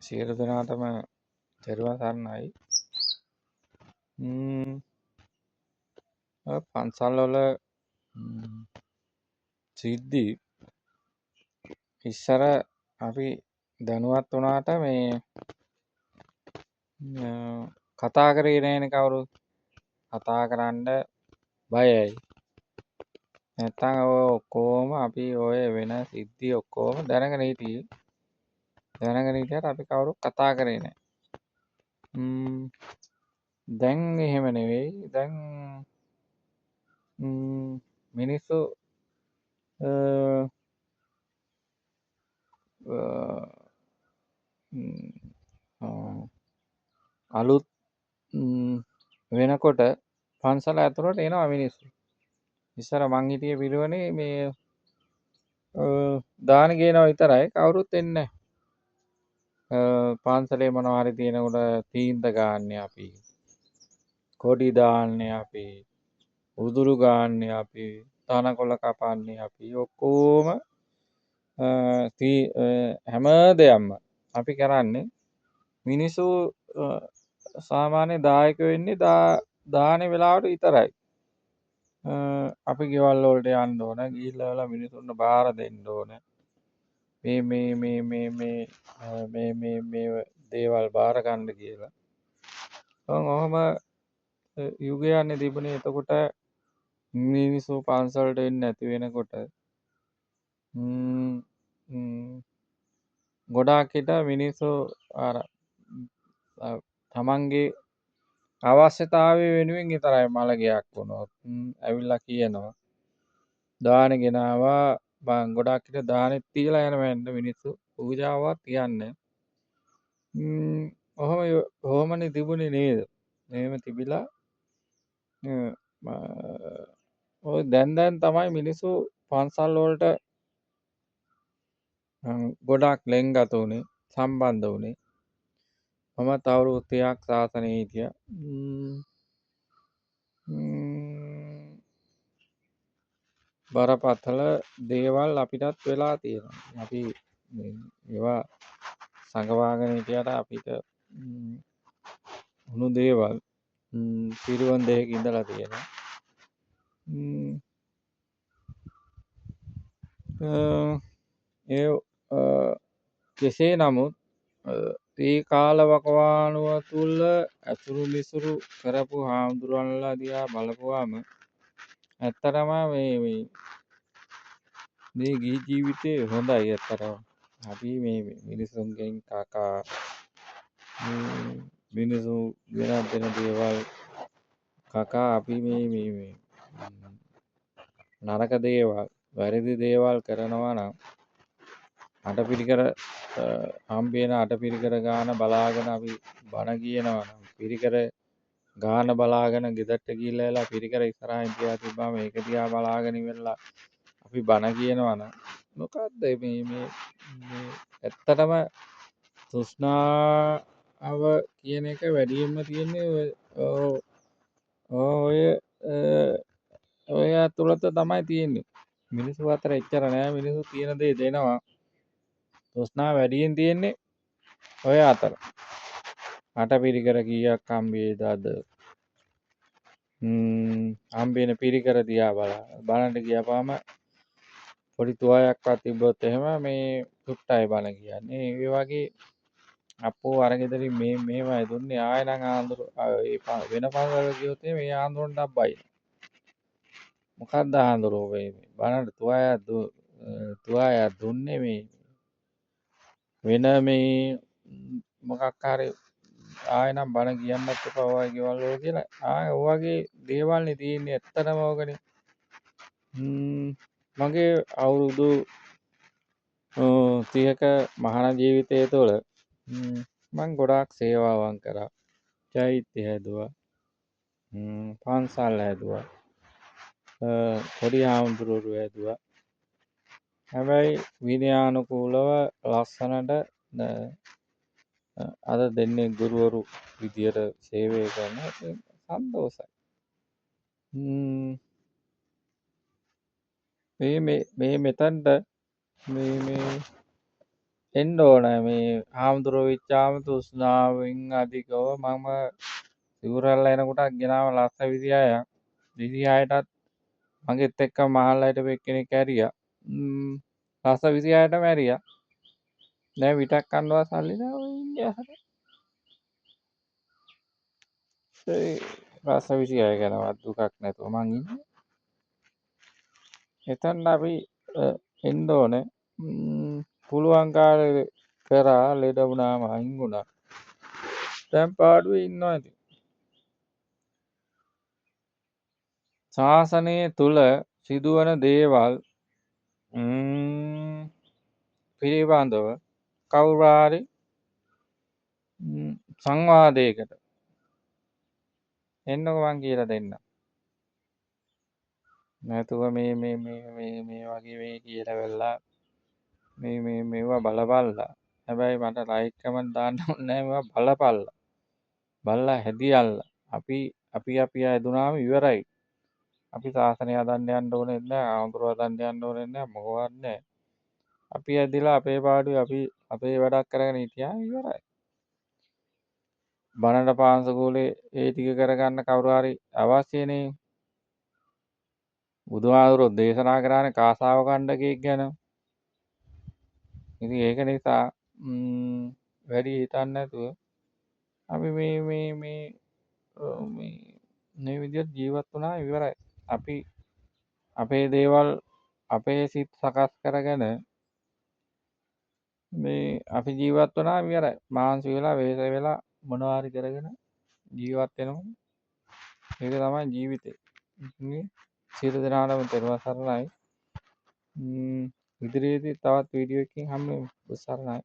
සියලු දෙනාටම තෙරුවන් සරණයි. ඔය පන්සල් වල සිද්ධි ඉස්සර අපි දැනුවත් වුණාට මේ කතා කරේ නෑනේ කවුරුත්. කතා කරන්න බයයි. නැත්තම් ඔය ඔක්කොම අපි ඔය වෙන සිද්ධි ඔක්කොම දැනගෙන හිටියේ. දැනගෙන හිටියට අපි කවුරුත් කතා කරේ නෑ. දැන් එහෙම නෙවෙයි. දැන් මිනිස්සු අලුත් වෙනකොට පන්සල ඇතුළට එනවා මිනිස්සු. ඉස්සර මං හිටියේ පිරිවෙනේ මේ දාන ගේනවා විතරයි, කවුරුත් එන්නේ නැහැ. පන්සලේ මොනවා හරි තියෙනකොට තීන්ත ගාන්නේ අපි, කොඩි දාන්නේ අපි, උදුරු ගාන්නේ අපි, තනකොළ කපන්නේ අපි, ඔක්කොම හැම දෙයක්ම අපි කරන්නේ. මිනිස්සු සාමාන්‍ය දායක වෙන්නේ දානේ වෙලාවට විතරයි. අපි ගෙවල් වලට යන්න ඕන, ගිහිල්ලා මිනිස්සුන්ට බාර දෙන්න ඕන. මේ දේවල් බාර ගන්න කියලා. ඔහොම යුගයන්නේ තිබුණේ. එතකොට මිනිස්සු පන්සලට එන්නේ නැති වෙනකොට ගොඩාක් හිට මිනිස්සු අර තමන්ගේ අවශ්‍යතාවය වෙනුවෙන් විතරයි මළගයක් වුණොත් ඇවිල්ලා කියනවා දාන ගෙනාවා. ගොඩාක් හිට දානෙත් තියලා යනවා මිනිස්සු. පූජාවක් තියන්නේ. ඔහොමනේ තිබුණේ නේද? එහෙම තිබිලා ඔය දැන් තමයි මිනිස්සු පන්සල් වලට ගොඩාක් ලෙන්ගත උනේ, සම්බන්ධ උනේ. මමත් අවුරුදු 30ක් සාසනේ හිටියා. බරපතල දේවල් අපිටත් වෙලා තියෙනවා. අපි ඒවා සංගවාගෙන හිටියට අපිට උණු දේවල් පිරිවන් දෙයක ඉඳලා තියෙනවා. කෙසේ නමුත් ඒ කාල වකවානුව තුළ ඇසුරු මිසුරු කරපු හාමුදුරුවන්ලා දිහා බලපුවාම ඇත්තටම මේ ගිහි ජීවිතේ හොඳයි. ඇත්තටම අපි මේ මිනිසුන්ගෙන් කකා මිනිසු ගෙනත් දෙන දේවල් කකා අපි මේ නරක දේවල්, වැරදි දේවල් කරනවා නම් අටපිරිකර හම්බෙන අටපිරිකර ගාන බලාගෙන අපි බණ කියනවා නම්, පිරිකර ගාන බලාගෙන ගෙදරට ගිහිල්ලා පිරිකර ඉස්සරහින් තියා තිබ්බම ඒක දිහා බලාගෙන ඉවරලා අපි බණ කියනවා නම් මොකද්ද මේ ඇත්තටම තෘෂ්ණාව කියන එක වැඩියෙන්ම තියෙන්නේ ඔය තුලත තමයි තියෙන්නේ. මිනිස්සු අතර එච්චර නෑ. මිනිස්සු තියෙන දේ දෙනවා. තෘෂ්ණාව වැඩියෙන් තියෙන්නේ ඔය අතර. අටපිරිකර කීයක් හම්බෙයිද අද? හම්බෙන පිරිකර දිහා බලන්න ගියාම පොඩි තුවායක්වත් තිබ්බොත් එහෙම මේ සුට්ටයි බණ කියන්නේ. ඒ වගේ අපෝ අර ගෙදරින් මේවයි දුන්නේ ආයෙ නම් ආන්දර වෙන පන්සලක ගියොත් මේ ආන්දරන්ට අබ්බයි. මොකක්ද ආන්දරෝ මේ බණට තුවායක් දුන්නේ මේ වෙන මේ මොකක් හරි ආයෙ නම් බණ කියන්නත් එපා ඔය ගෙවල් වල කියලා. ආයෙ ඔය වගේ දේවල් නේ තියෙන්නේ. ඇත්තටම ඕකනේ. මගේ අවුරුදු 30ක මහාන ජීවිතය තුළ මං ගොඩාක් සේවාවන් කරා. චෛත්‍ය හැදුවා. පන්සල් හැදුවා. පොඩි හාමුදුරුවෝ හැදුවා. හැබැයි විනයානුකූලව ලස්සනට අද දෙන්නේ ගුරුවරු විදියට සේවය කරන සන්තෝසයි. මේ මෙතනට මේ එන්න ඕනෑ මේ හාමුදුරුවෝ වෙච්චාම තෘෂ්ණාවෙන් අධිකව මම සිවුරැල්ල එනකොටත් ගෙනාව ලස්ස 26ක් 26ටත් මගෙත් එක්ක මහල්ලා හිටපු එක්කෙනෙක් ඇරියා. ලස්ස 26ටම ඇරියා. දැන් විටක් කන්නවත් සල්ලි නෑ ඔය ඉන්නේ අහර. ඒ ලස්ස 26 ගැනවත් දුකක් නැතුව මං ඉන්නේ. එතනට අපි එන්න ඕනේ. පුළුවන් කාලේ කරා ලෙඩ වුණාම අයින් වුණා. දැන් පාඩුවේ ඉන්නවා ඉතින්. ශාසනය තුල සිදුවන දේවල් පිළිබඳව කවුරු හරි සංවාදයකට එන්නකෝ මං කියලා දෙන්නම්. නැතුව මේ වගේ මේ කියලා වෙලා මේවා බලපල්ලා. හැබැයි මට ලයික් කමෙන්ට් දාන්න ඕනේ නැහැ මේවා බලපල්ලා. බලලා හැදියල්ලා. අපි හැදුනාම ඉවරයි. අපි ශාසනය හදන්න යන්න ඕනේ නැහැ. ආඳුර හදන්න යන්න ඕනේ නැහැ. මොකවත් නැහැ. අපි ඇදිලා අපේ පාඩුවේ අපි අපේ වැඩක් කරගෙන හිටියා ඉවරයි. බණට පාන්සකූලේ ඒ ටික කරගන්න කවුරු හරි අවශ්‍යනේ. බුදුහාමුදුරුවෝ දේශනා කරානේ කාසාව කණ්ඩකයෙක් ගැන. ඉතින් ඒක නිසා වැඩි හිතන්නේ නැතුව අපි මේ විදිහට ජීවත් වුණා ඉවරයි. අපි අපේ දේවල් අපේ සිත් සකස් කරගෙන මේ අපි ජීවත් වුණා ඉවරයි. මාන්සි වෙලා වෙහෙස වෙලා මොනවා හරි කරගෙන ජීවත් වෙනවා. ඒක තමයි ජීවිතේ. ඉතින් සියලු දෙනාටම තෙරුවන් සරණයි. ඉදිරියේදී තවත් වීඩියෝ එකකින් හම්බෙමු. සරණයි.